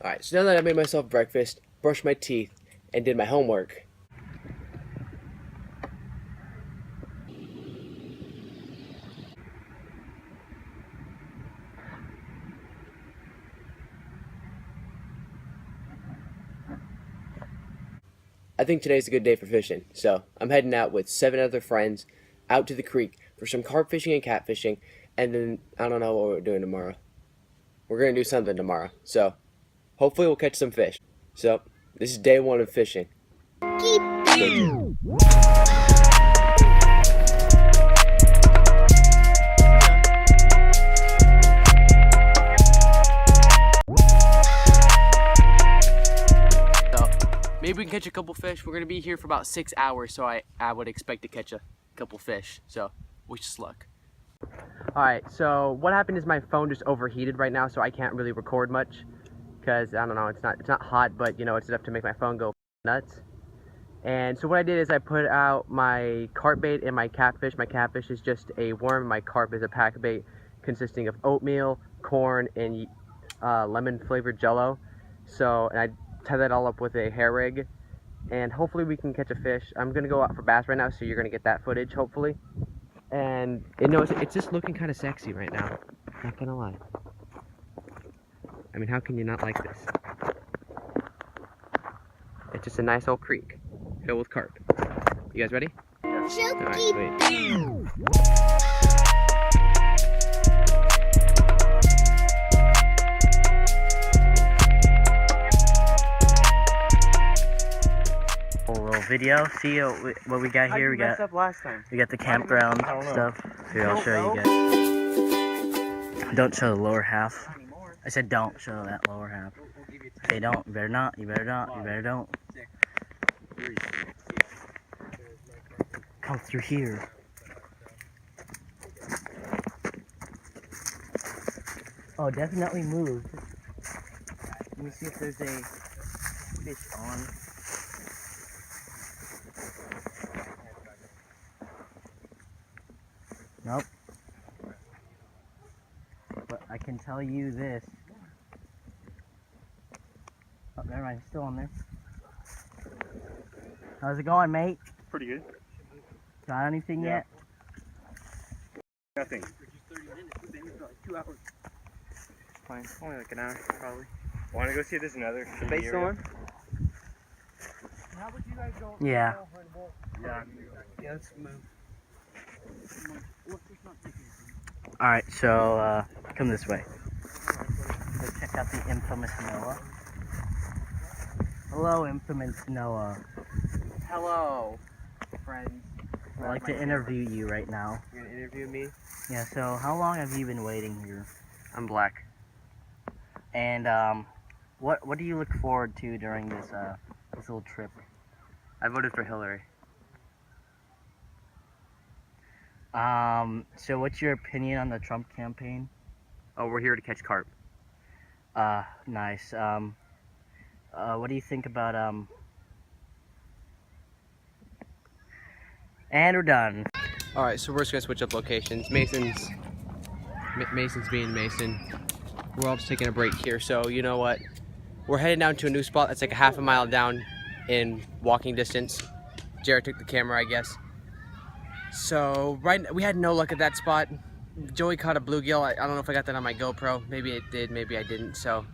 Alright, so now that I made myself breakfast, brushed my teeth, and did my homework, I think today's a good day for fishing. So I'm heading out with 7 other friends out to the creek for some carp fishing and catfishing, and then I don't know what we're doing tomorrow. We're gonna do something tomorrow, so hopefully we'll catch some fish. So this is day 1 of fishing. Stay tuned. Maybe we can catch a couple fish. We're gonna be here for about 6 hours, so I would expect to catch a couple fish. So wish us luck. Alright, so what happened is my phone just overheated right now, so I can't really record much. Because I don't know, it's not hot, but you know, it's enough to make my phone go nuts. And so what I did is I put out my carp bait and my catfish. My catfish is just a worm, my carp is a pack bait consisting of oatmeal, corn, and lemon flavored jello. So, and I tie that all up with a hair rig, and hopefully we can catch a fish. I'm gonna go out for bass right now, so you're gonna get that footage hopefully. And you know, it's just looking kind of sexy right now, not gonna lie. I mean, how can you not like this? It's just a nice old creek filled with carp. You guys ready? Yeah. All right, sweet. Little video. See what we got here. We got the campground stuff. Here, I'll show you guys. Don't show the lower half. I said don't show that lower half. Say don't. You better not. You better not. You better don't. Come through here. Oh, definitely moved. Let me see if there's a fish on. Nope. But I can tell you this. Oh, never mind. It's still on there. How's it going, mate? Pretty good. Got anything yet? Nothing. 2 hours. Fine. Only like an hour, probably. Want to go see if there's another Space on? How would you guys go? Yeah. Yeah. Yeah, let's move. Alright, so come this way. Let's check out the infamous Noah. Hello, infamous Noah. Hello, friends. I'd like to interview you right now. You're gonna interview me? Yeah, so how long have you been waiting here? I'm black. And what do you look forward to during this this little trip? I voted for Hillary. So what's your opinion on the Trump campaign? Oh, we're here to catch carp. Nice. What do you think about and we're done. Alright, so we're just gonna switch up locations. Mason's being Mason. We're all just taking a break here, so you know what? We're heading down to a new spot that's like a half a mile down in walking distance. Jared took the camera, I guess. So we had no luck at that spot. Joey caught a bluegill. I don't know if I got that on my GoPro. Maybe it did, maybe I didn't. So,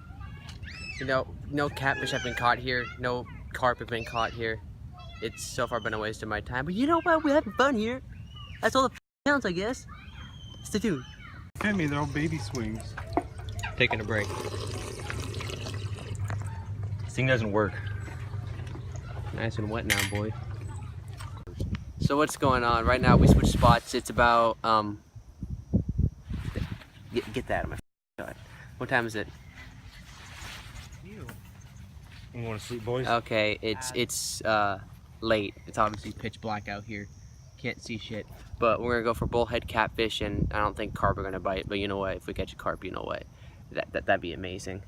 you know, no catfish have been caught here. No carp have been caught here. It's so far been a waste of my time. But you know what? We're having fun here. That's all that counts, I guess. Stay tuned. Hit me, they're all baby swings. Taking a break. This thing doesn't work. Nice and wet now, boy. So what's going on? Right now we switched spots. It's about get that out of my God. What time is it? You want to sleep, boys? Okay, it's late. It's obviously pitch black out here. Can't see shit. But we're gonna go for bullhead catfish, and I don't think carp are gonna bite. But you know what? If we catch a carp, you know what? That'd be amazing.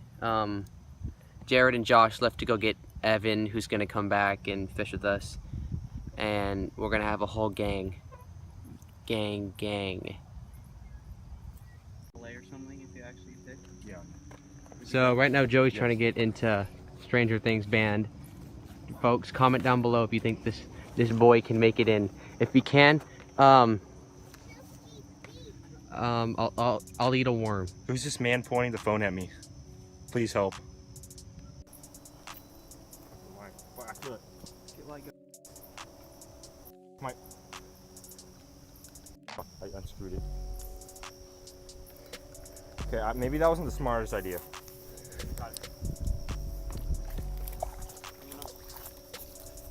Jared and Josh left to go get Evan, who's gonna come back and fish with us. And we're gonna have a whole gang. Or something if you actually fish. Yeah. So right now Joey's trying to get into Stranger Things band. Folks, comment down below if you think this boy can make it in. If he can, I'll eat a worm. Who's this man pointing the phone at me? Please help. I unscrewed it. Okay, maybe that wasn't the smartest idea.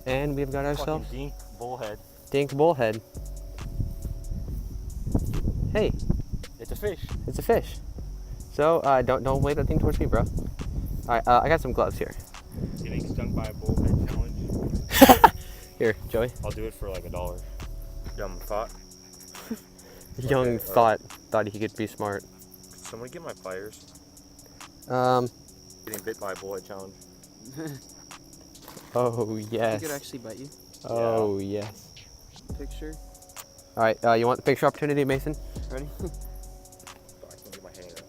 And we've got ourselves Dink bullhead. Dink bullhead. Hey, It's a fish. it's a fish. So don't wave that thing towards me, bro. All right, I got some gloves here. Getting stung by a bullhead challenge. Here, Joey. I'll do it for like $1. Dumb thought. Young thought he could be smart. Could someone get my pliers? Getting bit by a bullhead challenge. Oh yes. He could actually bite you. Oh yes. Picture. All right, you want the picture opportunity, Mason? Ready? Oh, I can't get my hand up.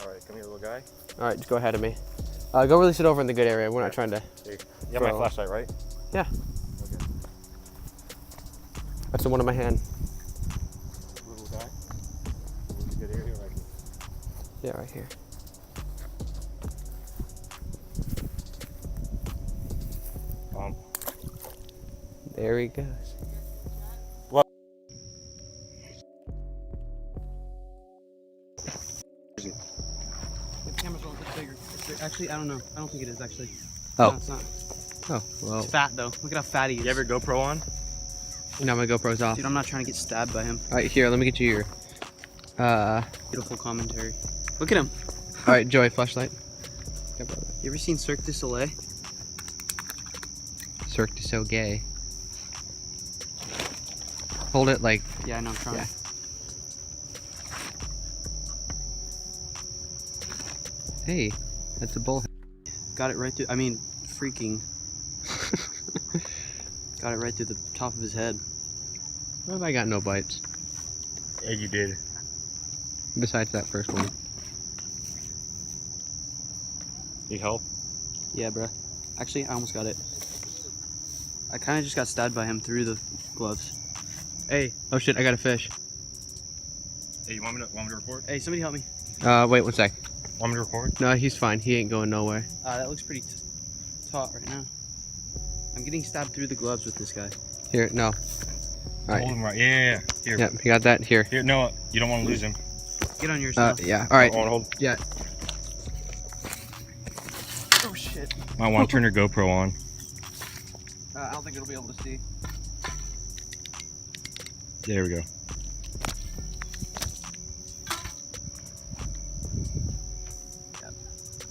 All right, come here, little guy. All right, just go ahead of me. Go release it over in the good area. We're not trying to. You have my flashlight, right? Yeah. Okay. That's the one in my hand. Little guy. Where's a good area right here? Yeah, right here. There he goes. What? The camera's a little bit bigger. Actually, I don't know. I don't think it is actually. Oh. No, it's not. Oh, well. It's fat though. Look at how fatty he is. You have your GoPro on? Now my GoPro's off. Dude, I'm not trying to get stabbed by him. All right, here, let me get you your. Beautiful commentary. Look at him. All right, Joey, flashlight. You ever seen Cirque du Soleil? Cirque du so gay. Hold it like. Yeah, I know. I'm trying. Yeah. Hey, that's a bullhead. Got it right through. I mean, freaking. Got it right through the top of his head. What have I got? No bites. Yeah, you did. Besides that first one. Need help? Yeah, bruh. Actually, I almost got it. I kind of just got stabbed by him through the gloves. Hey. Oh shit! I got a fish. Hey, you want me to record? Hey, somebody help me. Wait 1 sec. Want me to record? No, he's fine. He ain't going nowhere. That looks pretty taut right now. I'm getting stabbed through the gloves with this guy. Here, no. All right. Hold him right. Yeah. Here. Yep, you got that. Here. Here. No, you don't want to lose him. Get on yours now. Yeah. All right. Hold. Yeah. Oh shit. Might want to turn your GoPro on. I don't think it'll be able to see. There we go.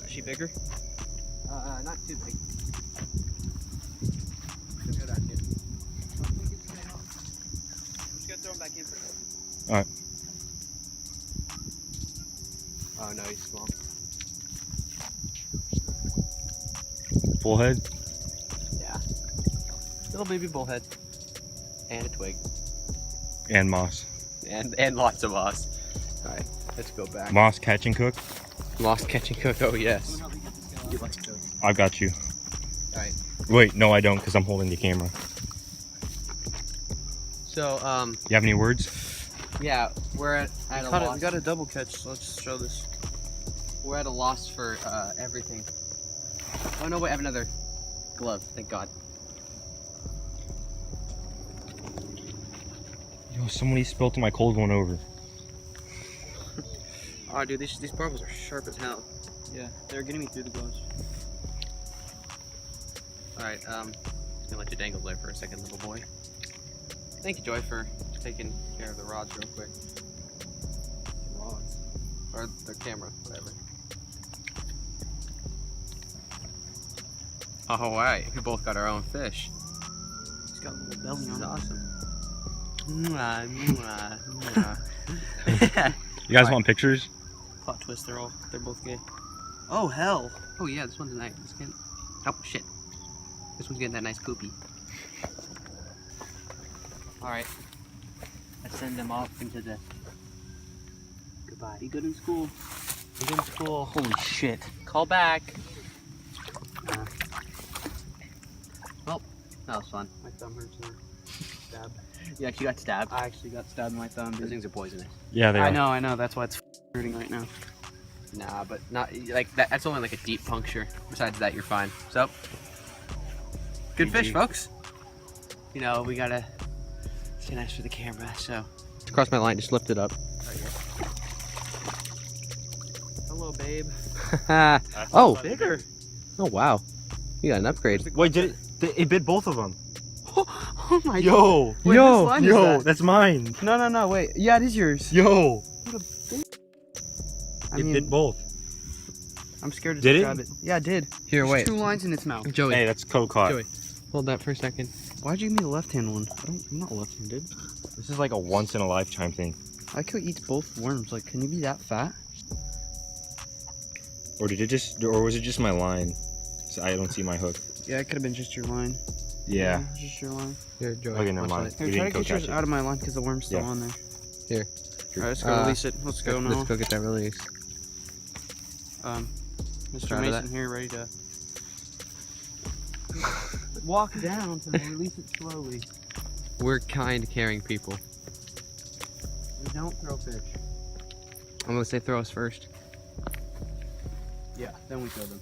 Is she bigger? Not too big. I'm just gonna throw him back in for a second. Alright. Oh no, he's small. Bullhead? Yeah. Little baby bullhead. And a twig. And moss. And lots of moss. Alright, let's go back. Moss catch and cook? Moss catch and cook, oh yes. I've got you. Alright. Wait, no I don't because I'm holding the camera. So, You have any words? yeah, we're at a loss. We got a double catch, so let's show this. We're at a loss for everything. Oh no, wait, I have another glove, thank God. Yo, somebody spilled my cold one over. Oh dude, these barbels are sharp as hell. Yeah, they're getting me through the gloves. Alright, gonna let you dangle there for a second, little boy. Thank you, Joy, for taking care of the rods real quick. Rods? Or the camera, whatever. Alright, we both got our own fish. He's got a little belly This is on it. awesome. You guys want pictures? Plot twist, they're both gay. Oh hell! Oh yeah, this one's nice. Oh shit. This one's getting that nice poopy. Alright. Let's send them off into the... Goodbye. Be good in school. Against school. Holy shit. Call back. Well, that was fun. My thumb hurts now. Stabbed. You actually got stabbed. I actually got stabbed in my thumb, Those dude. things are poisonous. Yeah, I know. That's why it's hurting right now. Nah, but not like that. That's only like a deep puncture. Besides that, you're fine. So, good GG. fish, folks. You know, we gotta stay nice for the camera. So, cross my line. Just lift it up. Right here. Hello, babe. Oh, Bigger. oh wow, you got an upgrade. Wait, it bit both of them. Oh my god. Yo. Wait, whose line is Yo, that? that's mine. No, wait. Yeah, it is yours. Yo. I It mean, bit both. I'm scared to Did it? describe it. Yeah, it did. Here, There's wait. 2 lines in its mouth. Joey, Hey, that's co-caught. Joey, hold that for a second. Why'd you give me the left-hand one? I'm not left-handed. This is like a once-in-a-lifetime thing. I could eat both worms. Like, can you be that fat? Or was it just my line? So I don't see my hook. Yeah, it could have been just your line. Yeah. Just your line. Here, Joey. Okay, never watch mind. that. Here, We try to didn't get yours co-catch it. out of my line because the worm's still Yeah. on there. Here. All right, let's go release it. Let's go now. Let's go get that release. Mr. Try Mason that. here, ready to walk down to release it slowly. We're kind, caring people. We don't throw fish. I'm gonna say throw us first. Yeah, then we throw them.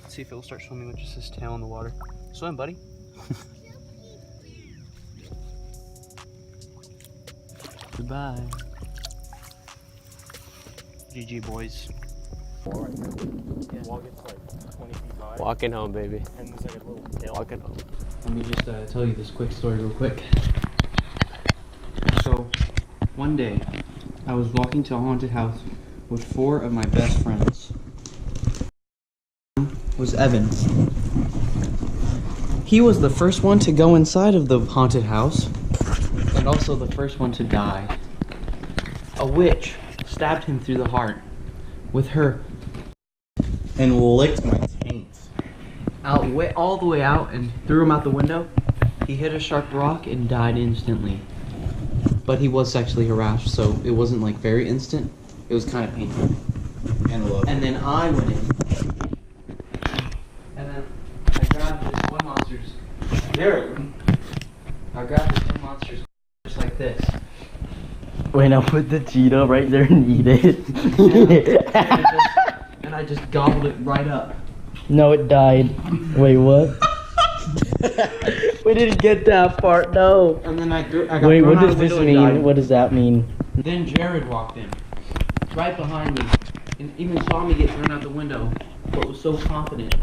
Let's see if it'll start swimming with just his tail in the water. Swim, buddy. Goodbye. GG, boys. Wall gets like 20 feet high. Walking home, baby. And there's like a little hill. Walking home. Let me just tell you this quick story real quick. So, one day, I was walking to a haunted house with 4 of my best friends. Was Evan. He was the first one to go inside of the haunted house, and also the first one to die. A witch stabbed him through the heart with her And licked my taint. all the way out and threw him out the window. He hit a sharp rock and died instantly. But he was sexually harassed, so it wasn't like very instant. It was kind of painful. And then I went in. And then I grabbed this one monster's. I grabbed this one monster's just like this. Wait, now put the cheetah right there and eat it. And I just gobbled it right up. No, it died. Wait, what? We didn't get that part, no. And then I got Wait, thrown what out does the this window and died. mean? What does that mean? Then Jared walked in, right behind me, and even saw me get thrown out the window, but was so confident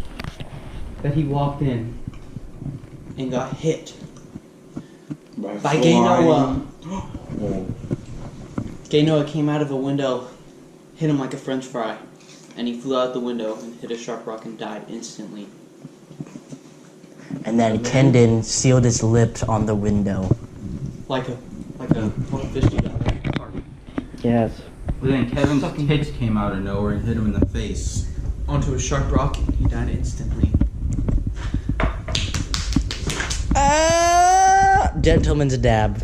that he walked in and got hit by Gay Noah. Gay Noah came out of a window, hit him like a french fry, and he flew out the window and hit a sharp rock and died instantly. And then Kendon sealed his lips on the window. Like a fish do that, right? Yes. But then Kevin's tits came out of nowhere and hit him in the face. Onto a sharp rock and he died instantly. Gentleman's dab.